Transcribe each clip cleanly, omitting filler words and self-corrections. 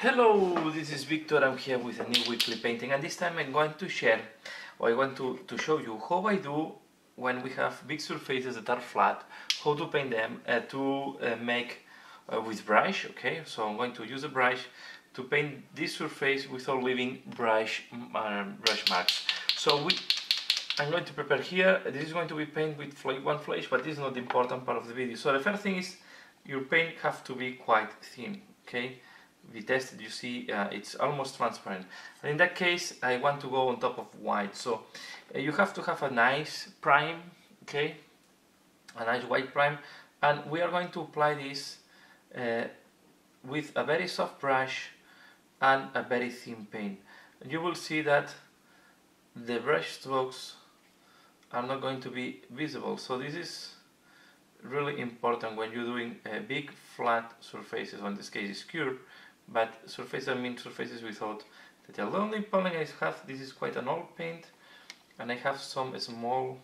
Hello, this is Victor. I'm here with a new weekly painting, and this time I'm going to share, or I want to show you how I do when we have big surfaces that are flat, how to paint them to make with brush. Okay, so I'm going to use a brush to paint this surface without leaving brush marks. So I'm going to prepare here. This is going to be paint with one flash, but this is not the important part of the video. So the first thing is your paint have to be quite thin. Okay. We tested, you see it's almost transparent, and in that case I want to go on top of white, so you have to have a nice prime, okay, a nice white prime, and we are going to apply this with a very soft brush and a very thin paint. You will see that the brush strokes are not going to be visible, so this is really important when you're doing big flat surfaces, or in this case it's curved, but surfaces, I mean surfaces without detail. The only problem I have, this is quite an old paint, and I have some small,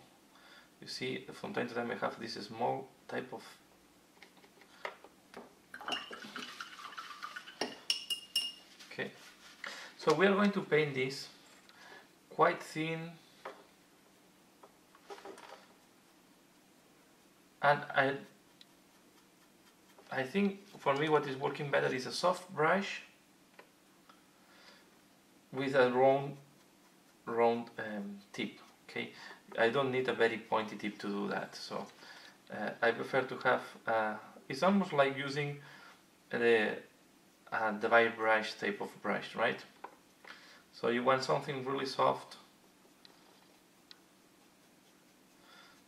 you see from time to time I have this small type of okay. So we are going to paint this quite thin, and I think for me what is working better is a soft brush with a round tip. Okay, I don't need a very pointy tip to do that, so I prefer to have it's almost like using the wire brush type of brush, right? So you want something really soft.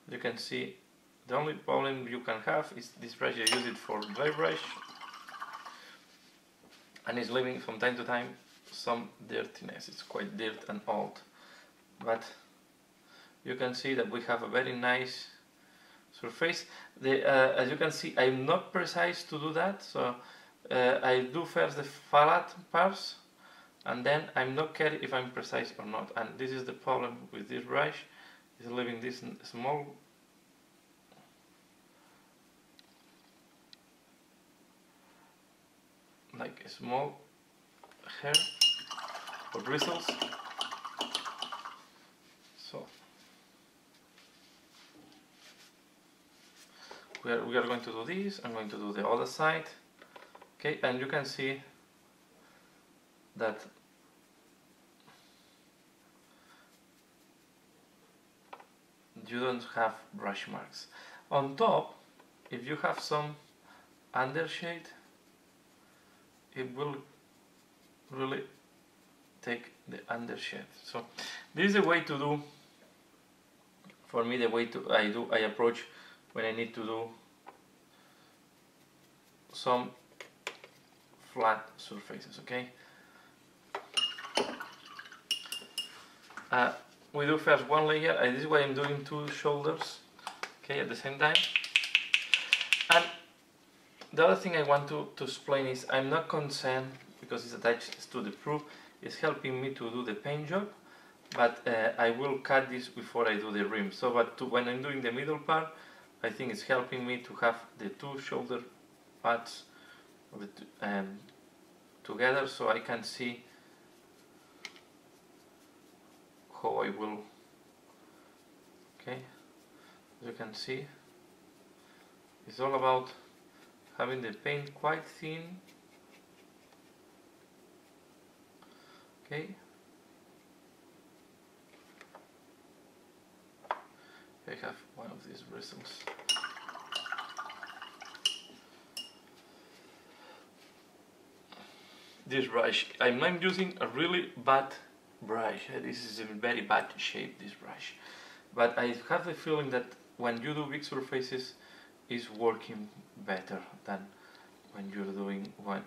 You can see the only problem you can have is this brush. You use it for dry brush, and it's leaving from time to time some dirtiness. It's quite dirt and old, but you can see that we have a very nice surface. As you can see, I'm not precise to do that, so I do first the flat parts, and then I'm not care if I'm precise or not. And this is the problem with this brush, is leaving this small like a small hair or bristles. So we are going to do this. I'm going to do the other side. Okay, and you can see that you don't have brush marks. On top, if you have some undershade, it will really take the undershade. So this is the way to do, for me, the way I approach when I need to do some flat surfaces. Okay, we do first one layer, and this is why I'm doing two shoulders, okay, at the same time. And the other thing I want to explain is I'm not concerned, because it's attached to the proof, it's helping me to do the paint job, but I will cut this before I do the rim. So when I'm doing the middle part, I think it's helping me to have the two shoulder parts together, so I can see how I will. Okay, as you can see, it's all about having the paint quite thin. Okay, I have one of these bristles. This brush, I'm using a really bad brush. This is in very bad shape, this brush, but I have the feeling that when you do big surfaces, it's working better than when you're doing one.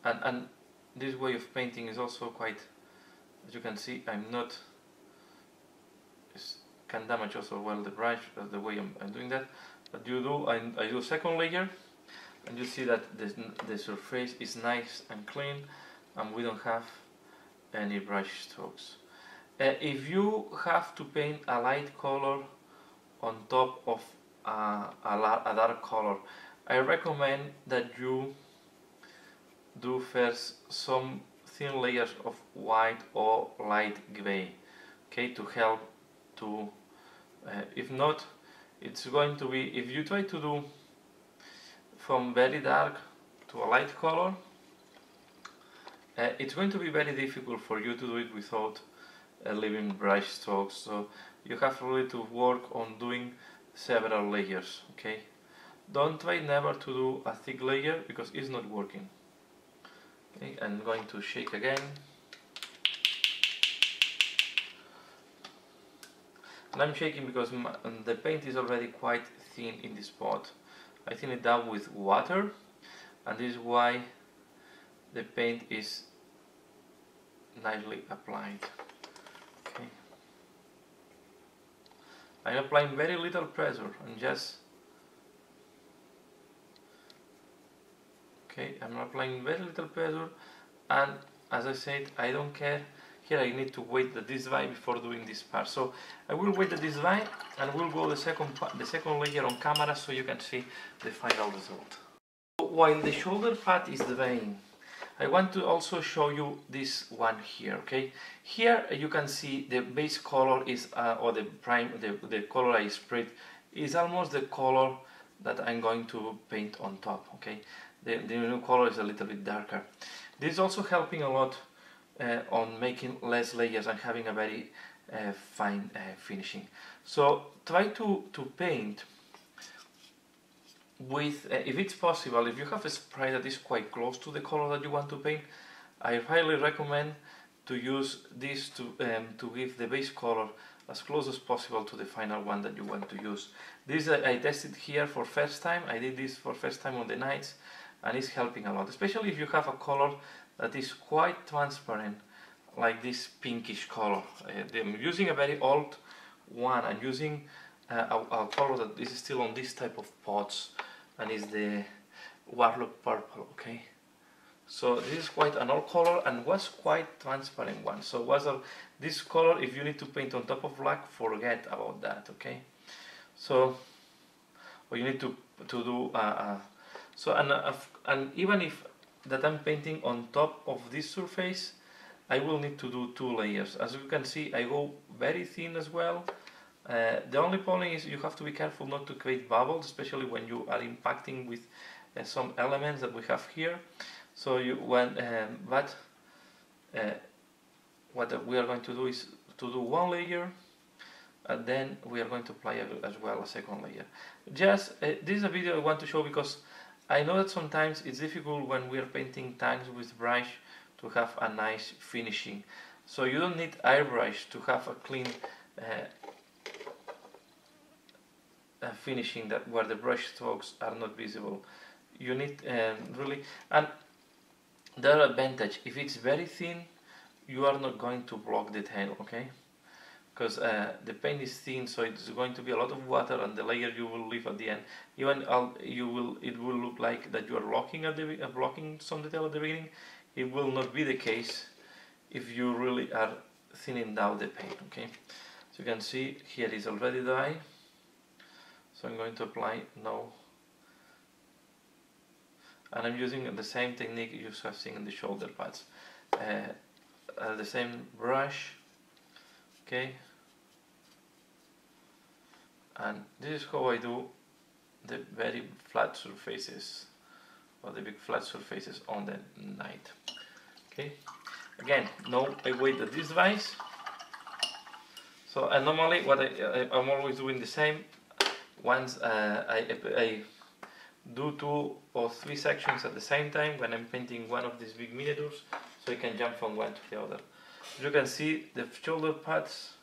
And this way of painting is also quite, as you can see, I'm not, can damage also well the brush, the way I'm doing that. But I do second layer, and you see that the surface is nice and clean, and we don't have any brush strokes. If you have to paint a light color on top of a dark color, I recommend that you do first some thin layers of white or light gray, okay, to help to, if not, it's going to be, if you try to do from very dark to a light color, it's going to be very difficult for you to do it without leaving brush strokes. So you have really to work on doing several layers, okay? Don't try never to do a thick layer because it's not working. Okay, I'm going to shake again. And I'm shaking because the paint is already quite thin in this pot. I thin it down with water, and this is why the paint is nicely applied. Okay. I'm applying very little pressure and just, okay, I'm applying very little pressure, and as I said, I don't care. Here I need to wait this dry before doing this part. So I will wait this dry and we'll go the second layer on camera so you can see the final result. While the shoulder part is drying, I want to also show you this one here, okay? Here you can see the base color is, or the color I sprayed is almost the color that I'm going to paint on top, okay? The new color is a little bit darker. This is also helping a lot on making less layers and having a very fine finishing. So try to paint with, if it's possible, if you have a spray that is quite close to the color that you want to paint, I highly recommend to use this to give the base color as close as possible to the final one that you want to use. This I tested here for first time. I did this for first time on the nights, and it's helping a lot, especially if you have a color that is quite transparent, like this pinkish color. I'm using a very old one. I'm using a color that is still on this type of pots, and is the Warlock Purple, okay? So this is quite an old color and was quite transparent one. So this color, if you need to paint on top of black, forget about that, okay? So, or you need to do so, and even if that I'm painting on top of this surface, I will need to do 2 layers. As you can see, I go very thin as well. The only problem is you have to be careful not to create bubbles, especially when you are impacting with some elements that we have here. So what we are going to do is to do 1 layer, and then we are going to apply as well a second layer. Just this is a video I want to show because I know that sometimes it's difficult when we are painting tanks with brush to have a nice finishing. So you don't need airbrush to have a clean finishing that where the brush strokes are not visible. You need really, and the other advantage, if it's very thin, you are not going to block the tail, okay? Because the paint is thin, so it's going to be a lot of water, and the layer you will leave at the end, even it will look like that you are blocking some detail at the beginning. It will not be the case if you really are thinning down the paint, okay? So you can see here is already dry. So I'm going to apply now, and I'm using the same technique you have seen in the shoulder pads. The same brush, okay? And this is how I do the very flat surfaces, or the big flat surfaces on the night. Okay, again, now I wait that this dries. So and normally what I'm always doing the same. Once I do 2 or 3 sections at the same time when I'm painting one of these big miniatures, so I can jump from one to the other. As you can see, the shoulder pads,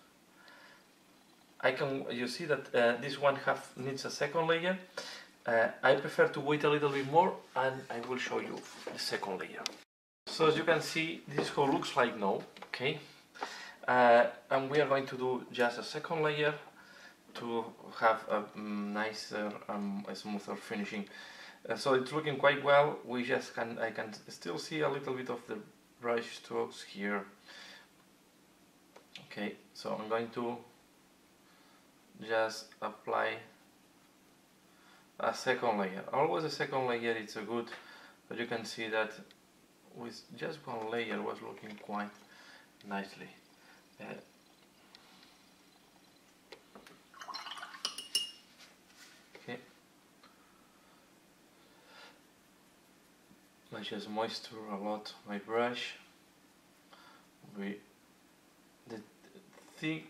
you see that this one needs a second layer. I prefer to wait a little bit more, and I will show you the second layer. So as you can see, this is how it looks like now, okay? And we are going to do just a second layer to have a nicer, a smoother finishing. So it's looking quite well. I can still see a little bit of the brush strokes here. Okay, so I'm going to just apply a second layer. Always a second layer, it's a good, but you can see that with just one layer was looking quite nicely. Okay, I just moisture a lot my brush.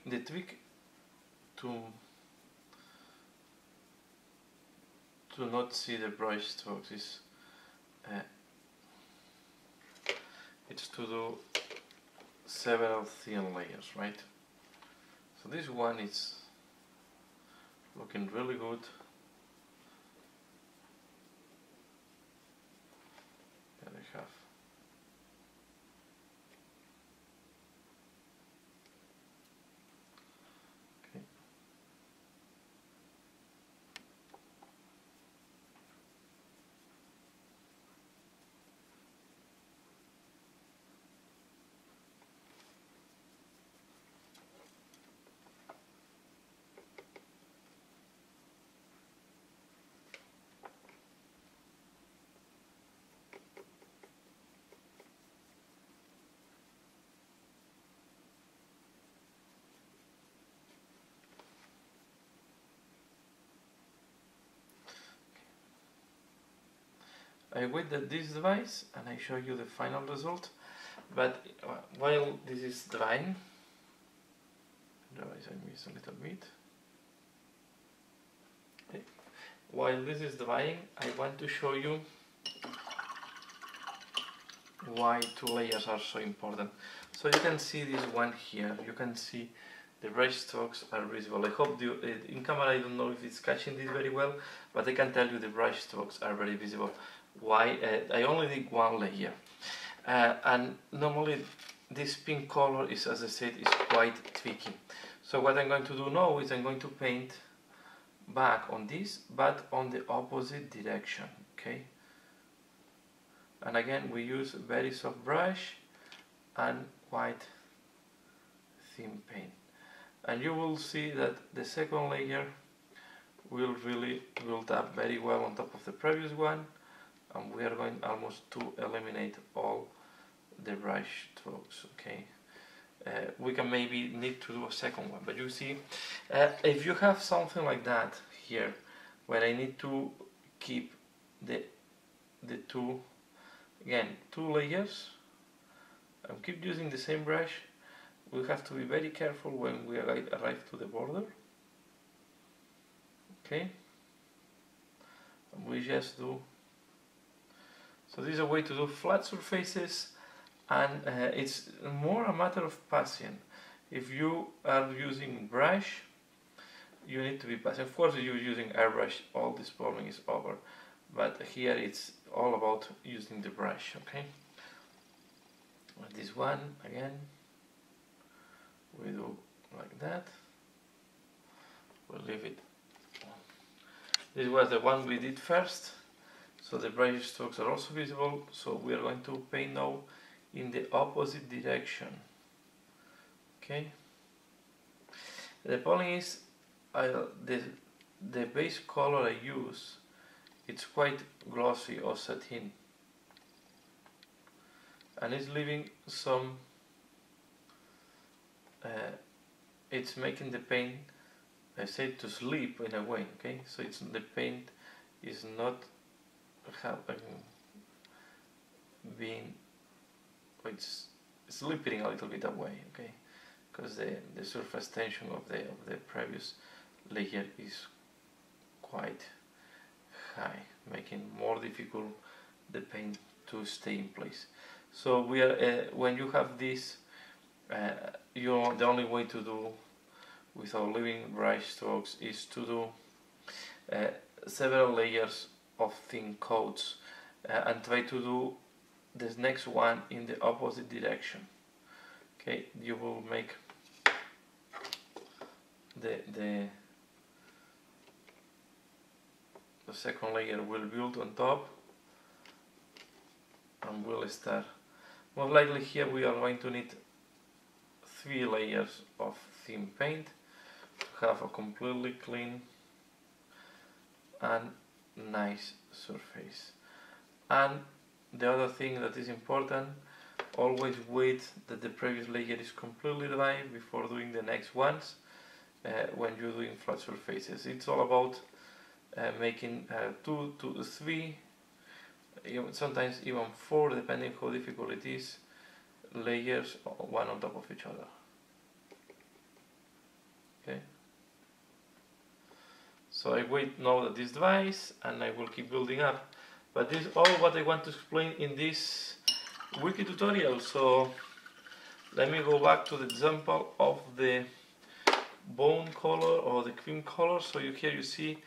The trick to not see the brush strokes is it's to do several thin layers, right? So this one is looking really good. Here I have I wait that this dries and I show you the final result. But while this is drying, otherwise I miss a little bit. Okay. While this is drying, I want to show you why two layers are so important. So you can see this one here. You can see the brush strokes are visible. I hope in camera I don't know if it's catching this very well, but I can tell you the brush strokes are very visible. Why? I only did one layer, and normally this pink color is, as I said, is quite tricky. So what I'm going to do now is I'm going to paint back on this, but on the opposite direction. Okay. And again, we use a very soft brush and quite thin paint. And you will see that the second layer will really build up very well on top of the previous one, and we are going almost to eliminate all the brush strokes. Okay, we can maybe need to do a second one, but you see, if you have something like that here, where I need to keep the two, again, two layers, and keep using the same brush, we have to be very careful when we arrive to the border. Okay, and we just do. So this is a way to do flat surfaces, and it's more a matter of patience. If you are using brush, you need to be patient. Of course, if you're using airbrush, all this problem is over. But here it's all about using the brush. Okay. With this one again, we do like that. We'll leave it. This was the one we did first, so the brush strokes are also visible. So we are going to paint now in the opposite direction. Okay. The problem is, the base color I use, it's quite glossy or satin, and it's leaving some. It's making the paint, I say, to sleep in a way. Okay, so it's the paint is not being, it's slipping a little bit away. Okay, because the surface tension of the previous layer is quite high, making more difficult the paint to stay in place. So we are when you have this, the only way to do without leaving brush strokes is to do several layers of thin coats and try to do this next one in the opposite direction. Okay, you will make the second layer will build on top, and we'll start. Most likely here we are going to need 3 layers of thin paint to have a completely clean and nice surface. And the other thing that is important, always wait that the previous layer is completely dry before doing the next ones when you're doing flat surfaces. It's all about making 2 to 3, sometimes even 4, depending how difficult it is, layers one on top of each other. Okay. So I wait now that this dries and I will keep building up. But this is all what I want to explain in this wiki tutorial. So let me go back to the example of the bone color or the cream color. So here you see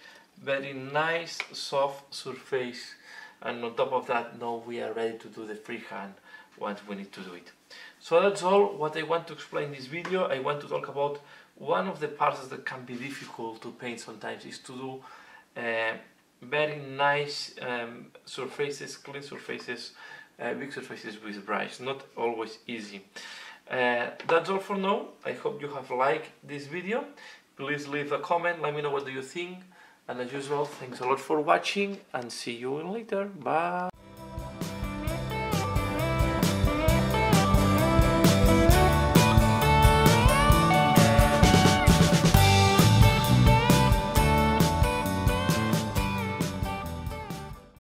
very nice soft surface, and on top of that now we are ready to do the freehand once we need to do it. So that's all what I want to explain in this video. I want to talk about one of the parts that can be difficult to paint sometimes is to do very nice surfaces, clean surfaces, big surfaces with brush. Not always easy. That's all for now. I hope you have liked this video. Please leave a comment, let me know what do you think, and as usual, thanks a lot for watching and see you later. Bye.